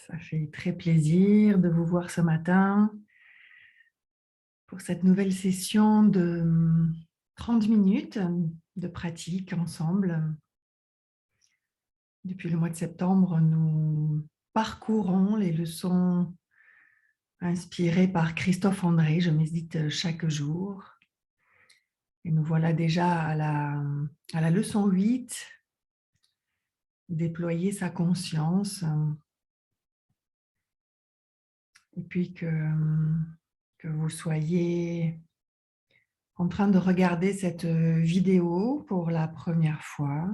Ça fait très plaisir de vous voir ce matin pour cette nouvelle session de 30 minutes de pratique ensemble. Depuis le mois de septembre, nous parcourons les leçons inspirées par Christophe André. Je médite chaque jour. Et nous voilà déjà à la leçon 8, déployer sa conscience. Et puis que vous soyez en train de regarder cette vidéo pour la première fois.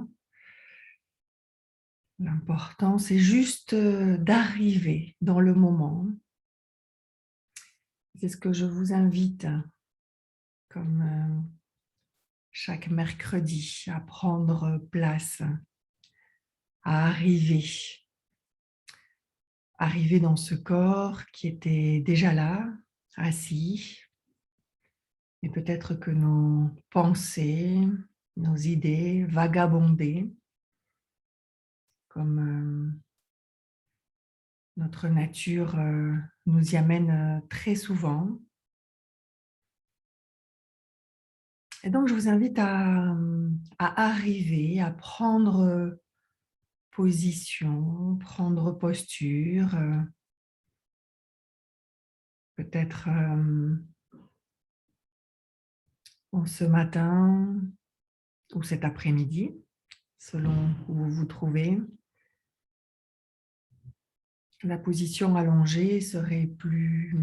L'important, c'est juste d'arriver dans le moment. C'est ce que je vous invite, comme chaque mercredi, à prendre place, à arriver. Arriver dans ce corps qui était déjà là, assis. Et peut-être que nos pensées, nos idées vagabondaient, comme notre nature nous y amène très souvent. Et donc, je vous invite à arriver, à prendre position, prendre posture, peut-être ce matin ou cet après-midi, selon où vous vous trouvez. La position allongée serait plus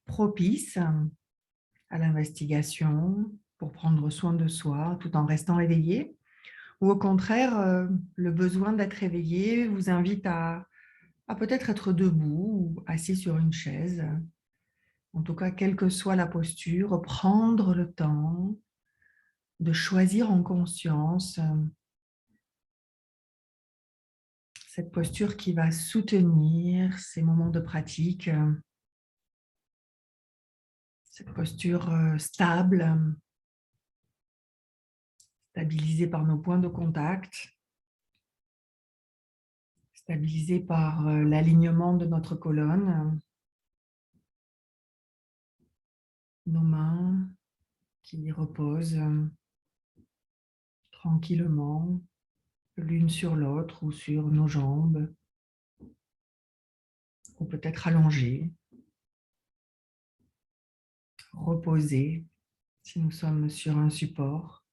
propice à l'investigation pour prendre soin de soi tout en restant éveillé. Ou au contraire, le besoin d'être éveillé vous invite à peut-être être debout ou assis sur une chaise. En tout cas, quelle que soit la posture, prendre le temps de choisir en conscience cette posture qui va soutenir ces moments de pratique, cette posture stable, stabilisée par nos points de contact, stabilisée par l'alignement de notre colonne, nos mains qui reposent tranquillement l'une sur l'autre ou sur nos jambes, ou peut-être allongées, reposées si nous sommes sur un support.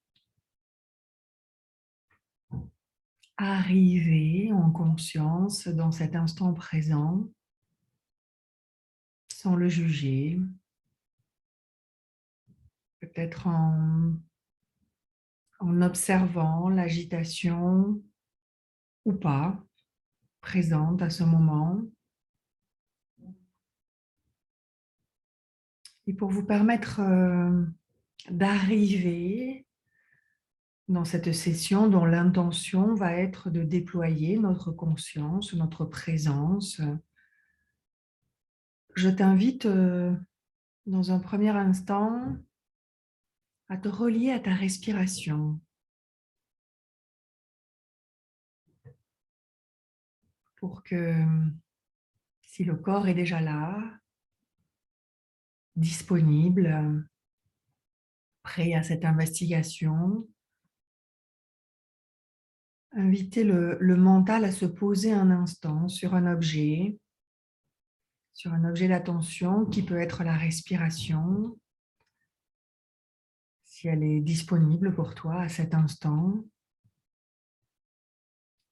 Arriver en conscience dans cet instant présent, sans le juger, peut-être en observant l'agitation ou pas présente à ce moment. Et pour vous permettre d'arriver dans cette session dont l'intention va être de déployer notre conscience, notre présence, je t'invite dans un premier instant à te relier à ta respiration pour que, si le corps est déjà là, disponible, prêt à cette investigation, inviter le mental à se poser un instant sur un objet d'attention qui peut être la respiration, si elle est disponible pour toi à cet instant.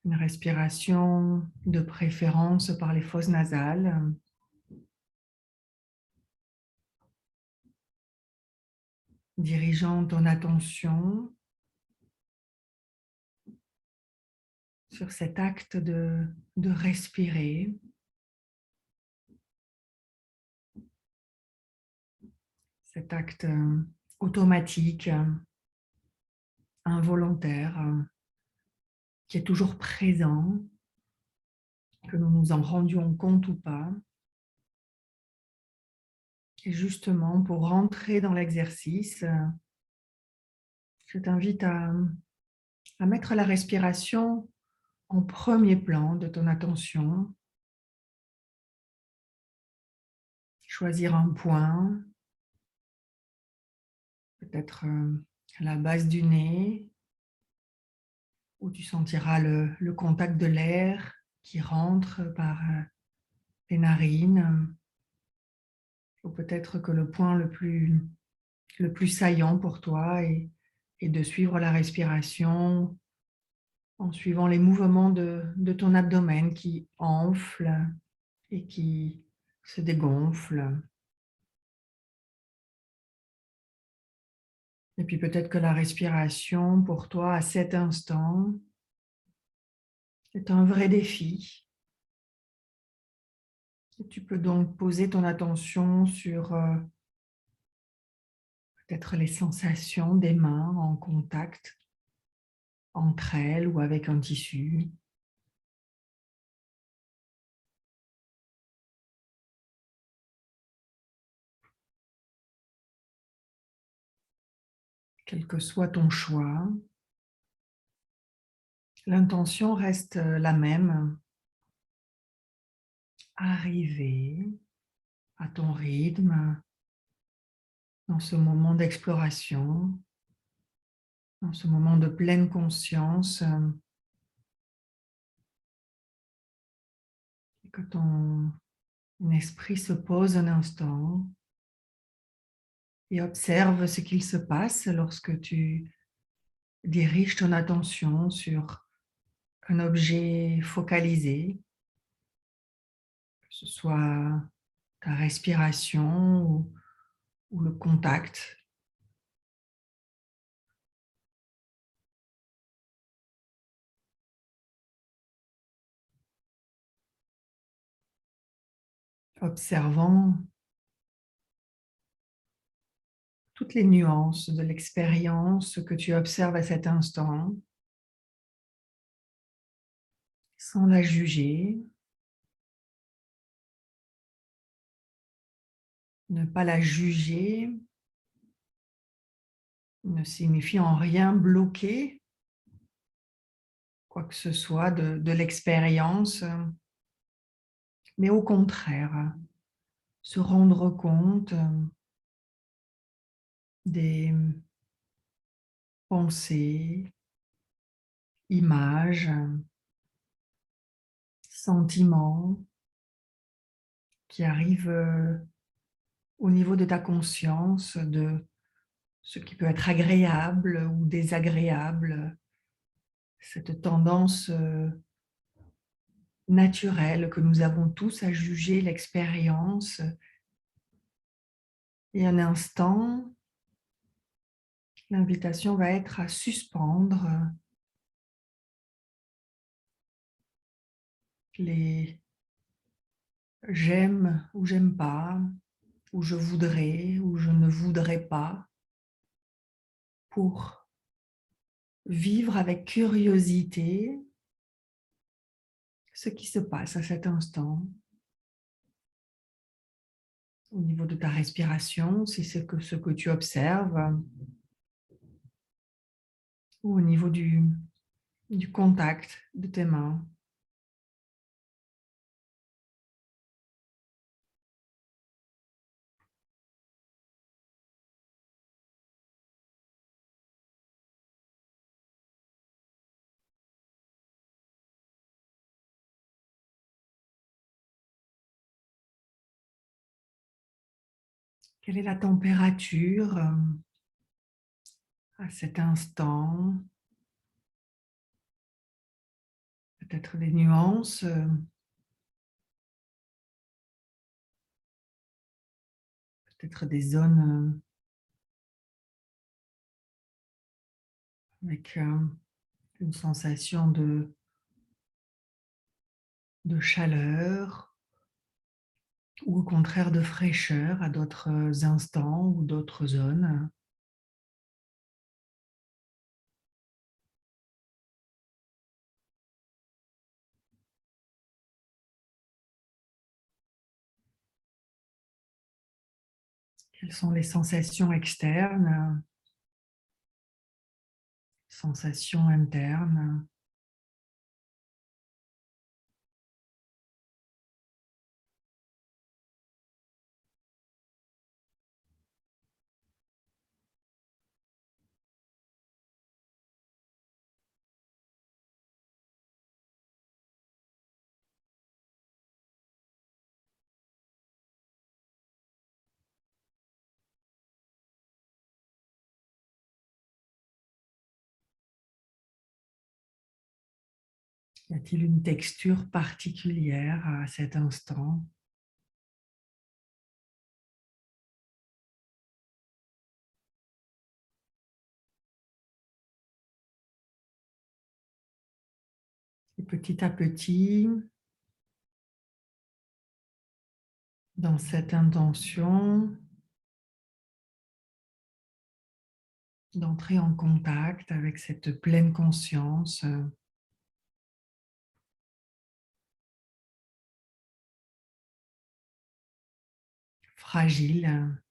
Une respiration de préférence par les fosses nasales. Dirigeant ton attention sur cet acte de respirer. Cet acte automatique, involontaire, qui est toujours présent, que nous nous en rendions compte ou pas. Et justement, pour rentrer dans l'exercice, je t'invite à mettre la respiration en premier plan de ton attention, choisir un point, peut-être à la base du nez, où tu sentiras le contact de l'air qui rentre par les narines, ou peut-être que le point le plus saillant pour toi est de suivre la respiration en suivant les mouvements de ton abdomen qui enfle et qui se dégonfle. Et puis peut-être que la respiration pour toi à cet instant est un vrai défi. Et tu peux donc poser ton attention sur peut-être les sensations des mains en contact entre elles ou avec un tissu. Quel que soit ton choix, l'intention reste la même. Arriver à ton rythme dans ce moment d'exploration, dans ce moment de pleine conscience, et que ton esprit se pose un instant et observe ce qu'il se passe lorsque tu diriges ton attention sur un objet focalisé, que ce soit ta respiration ou le contact. Observant toutes les nuances de l'expérience que tu observes à cet instant, sans la juger, ne pas la juger ne signifie en rien bloquer quoi que ce soit de l'expérience, mais au contraire, se rendre compte des pensées, images, sentiments qui arrivent au niveau de ta conscience, de ce qui peut être agréable ou désagréable, cette tendance naturelle que nous avons tous à juger l'expérience. Et un instant, l'invitation va être à suspendre les j'aime ou j'aime pas, ou je voudrais ou je ne voudrais pas, pour vivre avec curiosité ce qui se passe à cet instant. Au niveau de ta respiration, si c'est ce que tu observes, ou au niveau du contact de tes mains. Quelle est la température à cet instant? Peut-être des nuances, peut-être des zones avec une sensation de chaleur ou au contraire de fraîcheur à d'autres instants ou d'autres zones. Quelles sont les sensations externes, sensations internes? Y a-t-il une texture particulière à cet instant? Et petit à petit, dans cette intention d'entrer en contact avec cette pleine conscience, fragile,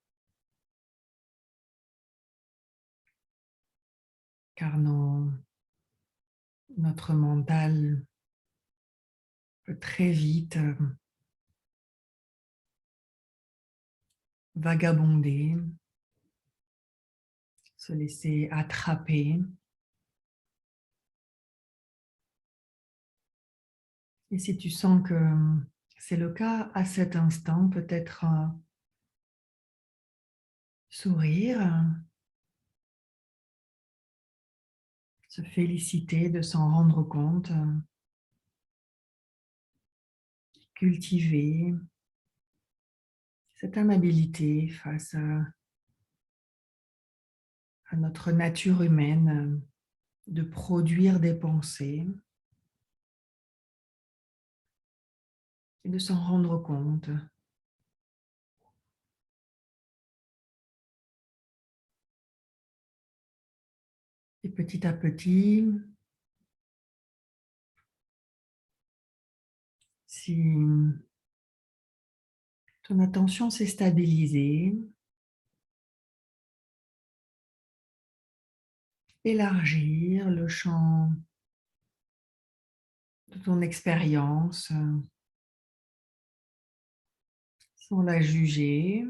car notre mental peut très vite vagabonder, se laisser attraper. Et si tu sens que c'est le cas à cet instant, peut-être sourire, se féliciter de s'en rendre compte, cultiver cette amabilité face à notre nature humaine de produire des pensées et de s'en rendre compte. Et petit à petit, si ton attention s'est stabilisée, élargir le champ de ton expérience sans la juger,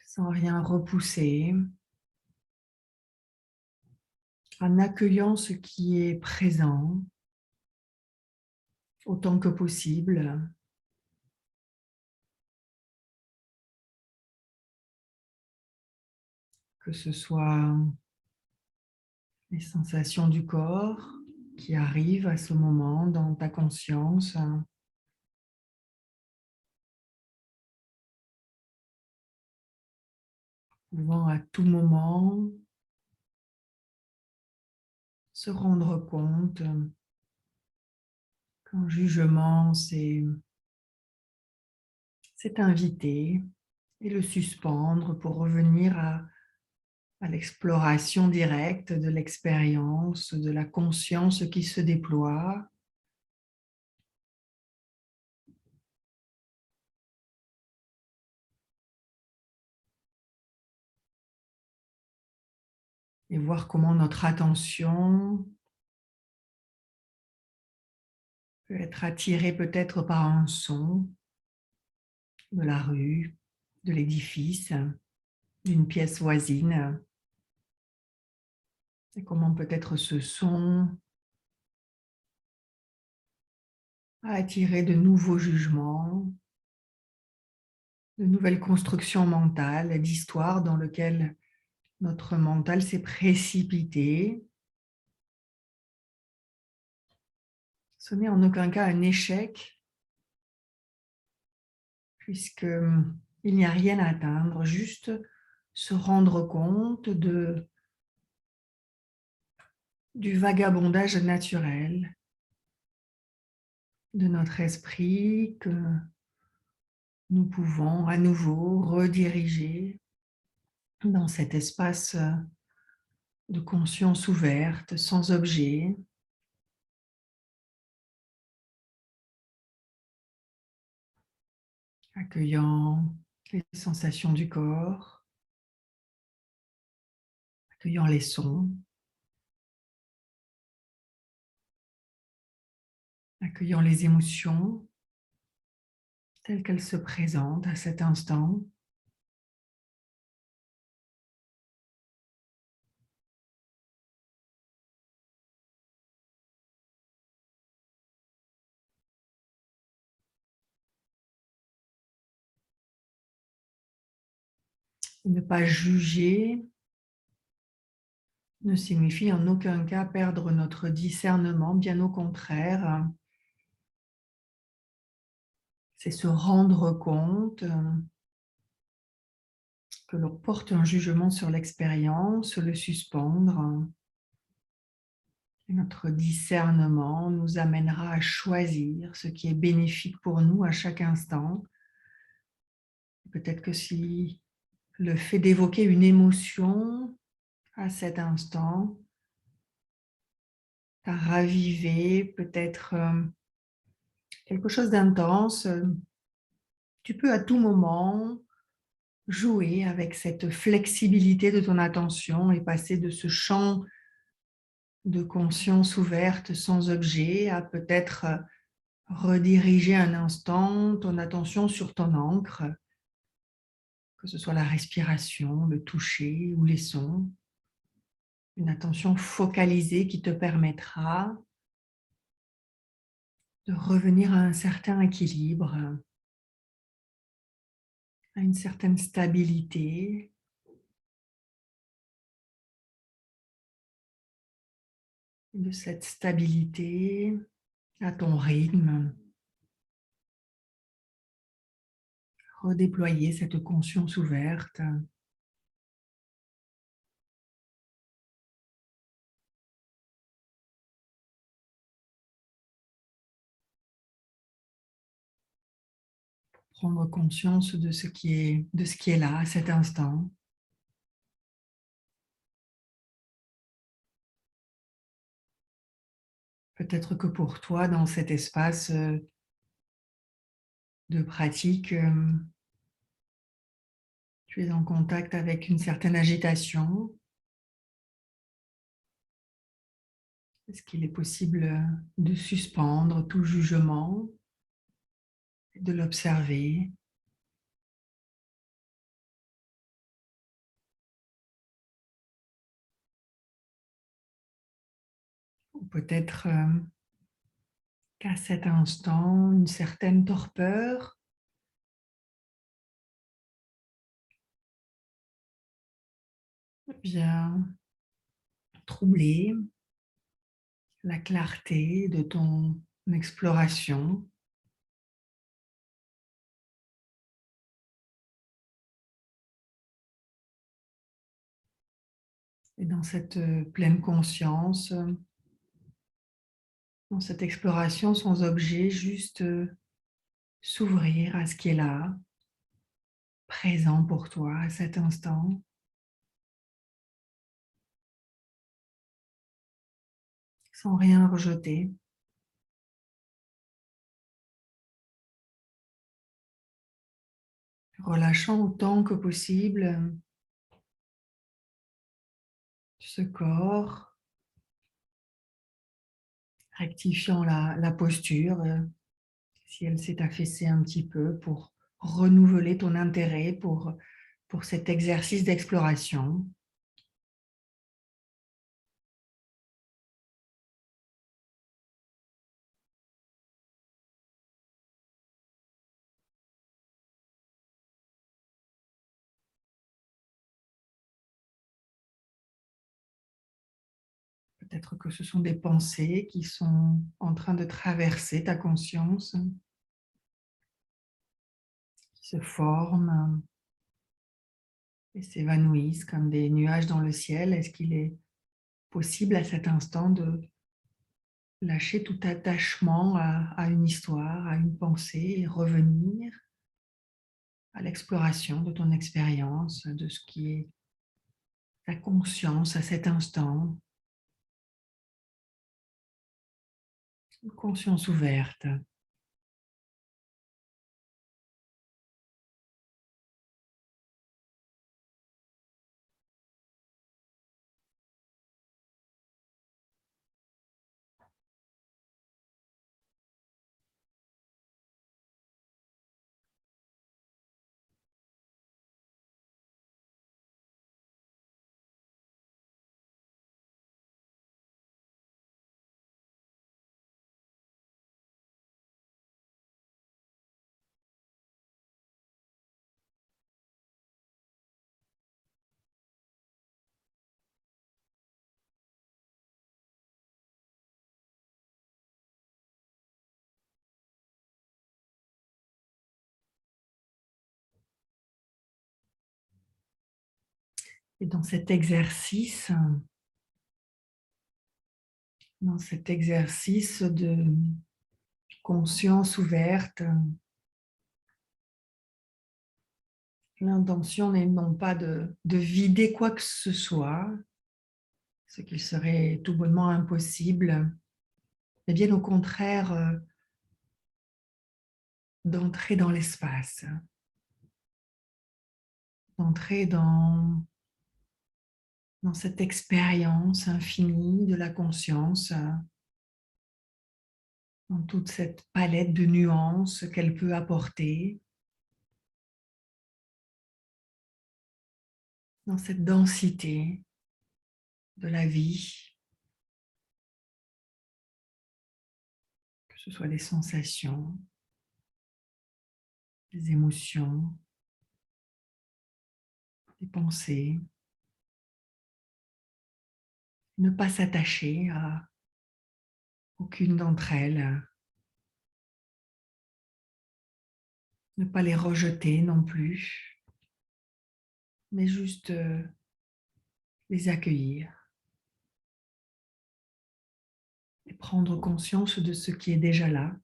sans rien repousser, en accueillant ce qui est présent autant que possible, que ce soit les sensations du corps qui arrivent à ce moment dans ta conscience, pouvant à tout moment se rendre compte qu'un jugement s'est invité et le suspendre pour revenir à l'exploration directe de l'expérience, de la conscience qui se déploie. Et voir comment notre attention peut être attirée peut-être par un son de la rue, de l'édifice, d'une pièce voisine, et comment peut-être ce son a attiré de nouveaux jugements, de nouvelles constructions mentales, d'histoires dans lesquelles notre mental s'est précipité. Ce n'est en aucun cas un échec, puisque il n'y a rien à atteindre, juste se rendre compte du vagabondage naturel de notre esprit que nous pouvons à nouveau rediriger dans cet espace de conscience ouverte, sans objet, accueillant les sensations du corps, accueillant les sons, accueillant les émotions telles qu'elles se présentent à cet instant. Ne pas juger ne signifie en aucun cas perdre notre discernement, bien au contraire. C'est se rendre compte que l'on porte un jugement sur l'expérience, le suspendre. Et notre discernement nous amènera à choisir ce qui est bénéfique pour nous à chaque instant. Peut-être que si le fait d'évoquer une émotion à cet instant t'a ravivé peut-être quelque chose d'intense, tu peux à tout moment jouer avec cette flexibilité de ton attention et passer de ce champ de conscience ouverte sans objet à peut-être rediriger un instant ton attention sur ton encre, que ce soit la respiration, le toucher ou les sons. Une attention focalisée qui te permettra de revenir à un certain équilibre, à une certaine stabilité. De cette stabilité à ton rythme, redéployer cette conscience ouverte. Prendre conscience de ce qui est là à cet instant. Peut-être que pour toi, dans cet espace de pratique, tu es en contact avec une certaine agitation. Est-ce qu'il est possible de suspendre tout jugement, de l'observer? Ou peut-être qu'à cet instant, une certaine torpeur vient troubler la clarté de ton exploration. Et dans cette pleine conscience, dans cette exploration sans objet, juste s'ouvrir à ce qui est là, présent pour toi à cet instant, sans rien rejeter. Relâchant autant que possible ce corps, rectifiant la posture, si elle s'est affaissée un petit peu pour renouveler ton intérêt pour cet exercice d'exploration. Peut-être que ce sont des pensées qui sont en train de traverser ta conscience, qui se forment et s'évanouissent comme des nuages dans le ciel. Est-ce qu'il est possible à cet instant de lâcher tout attachement à une histoire, à une pensée et revenir à l'exploration de ton expérience, de ce qui est ta conscience à cet instant, une conscience ouverte. Et dans cet exercice de conscience ouverte, l'intention n'est non pas de vider quoi que ce soit, ce qui serait tout bonnement impossible, mais bien au contraire, d'entrer dans l'espace, d'entrer dans cette expérience infinie de la conscience, dans toute cette palette de nuances qu'elle peut apporter, dans cette densité de la vie, que ce soit des sensations, des émotions, des pensées. Ne pas s'attacher à aucune d'entre elles, ne pas les rejeter non plus, mais juste les accueillir et prendre conscience de ce qui est déjà là.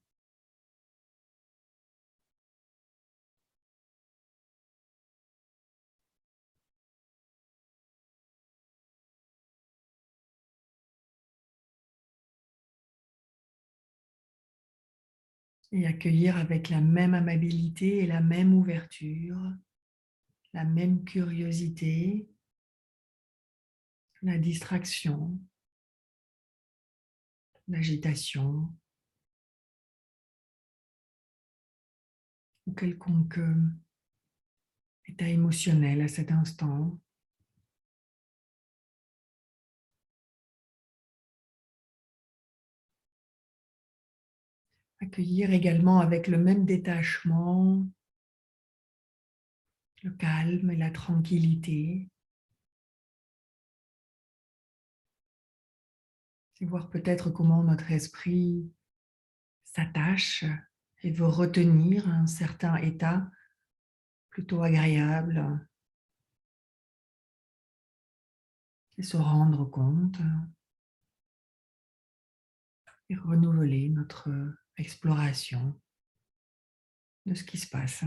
Et accueillir avec la même amabilité et la même ouverture, la même curiosité, la distraction, l'agitation ou quelconque état émotionnel à cet instant. Accueillir également avec le même détachement, le calme et la tranquillité. C'est voir peut-être comment notre esprit s'attache et veut retenir un certain état plutôt agréable et se rendre compte et renouveler notre exploration de ce qui se passe.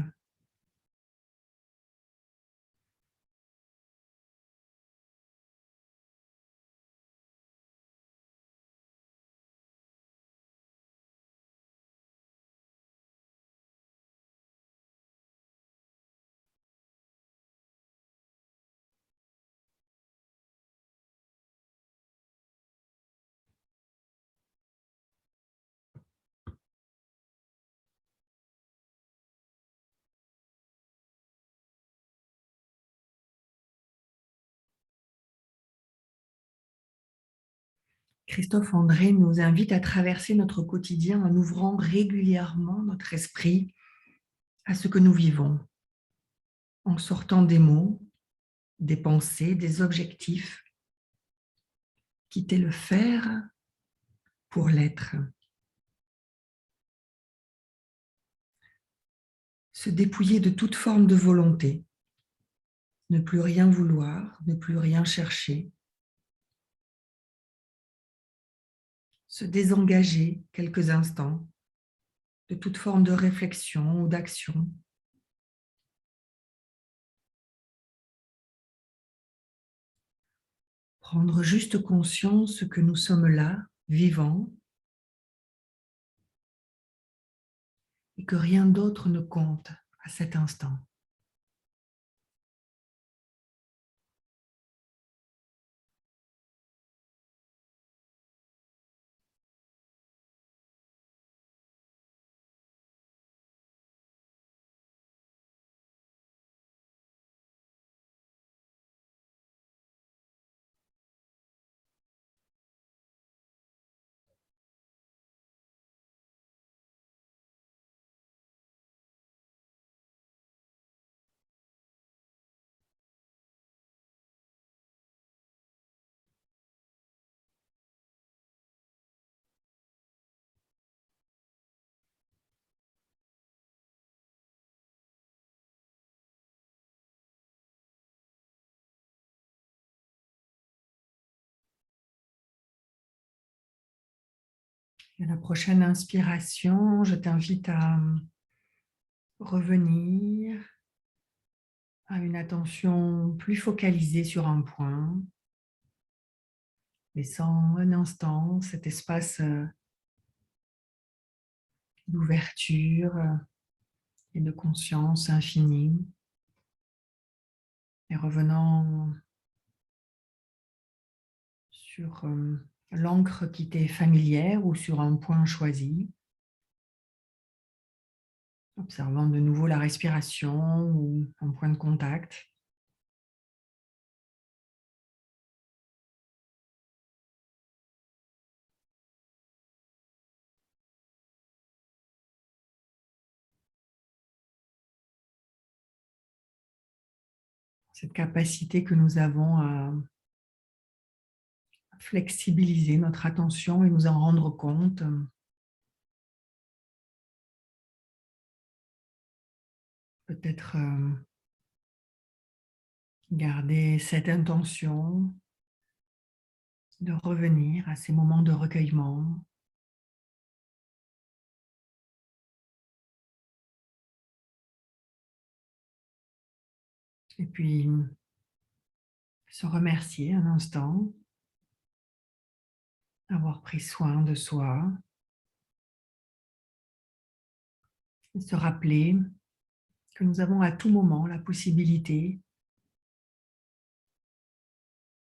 Christophe André nous invite à traverser notre quotidien en ouvrant régulièrement notre esprit à ce que nous vivons, en sortant des mots, des pensées, des objectifs, quitter le faire pour l'être. Se dépouiller de toute forme de volonté, ne plus rien vouloir, ne plus rien chercher, se désengager quelques instants de toute forme de réflexion ou d'action. Prendre juste conscience que nous sommes là, vivants, et que rien d'autre ne compte à cet instant. Et à la prochaine inspiration, je t'invite à revenir à une attention plus focalisée sur un point, laissant un instant cet espace d'ouverture et de conscience infinie, et revenant sur l'encre qui t'est familière ou sur un point choisi, observant de nouveau la respiration ou un point de contact. Cette capacité que nous avons à flexibiliser notre attention et nous en rendre compte. Peut-être garder cette intention de revenir à ces moments de recueillement, et puis se remercier un instant d'avoir pris soin de soi, et se rappeler que nous avons à tout moment la possibilité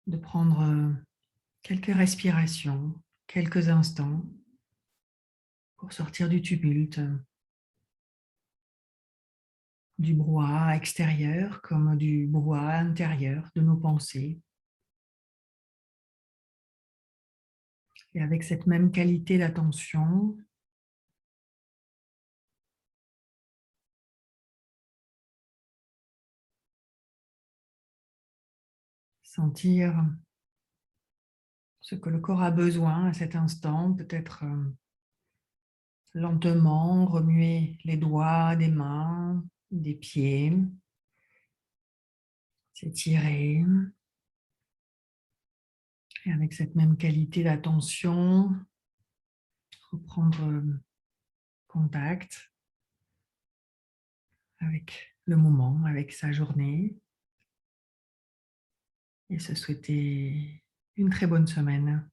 de prendre quelques respirations, quelques instants pour sortir du tumulte, du brouhaha extérieur comme du brouhaha intérieur de nos pensées. Et avec cette même qualité d'attention, sentir ce que le corps a besoin à cet instant, peut-être lentement remuer les doigts des mains, des pieds, s'étirer. Et avec cette même qualité d'attention, reprendre contact avec le moment, avec sa journée, et se souhaiter une très bonne semaine.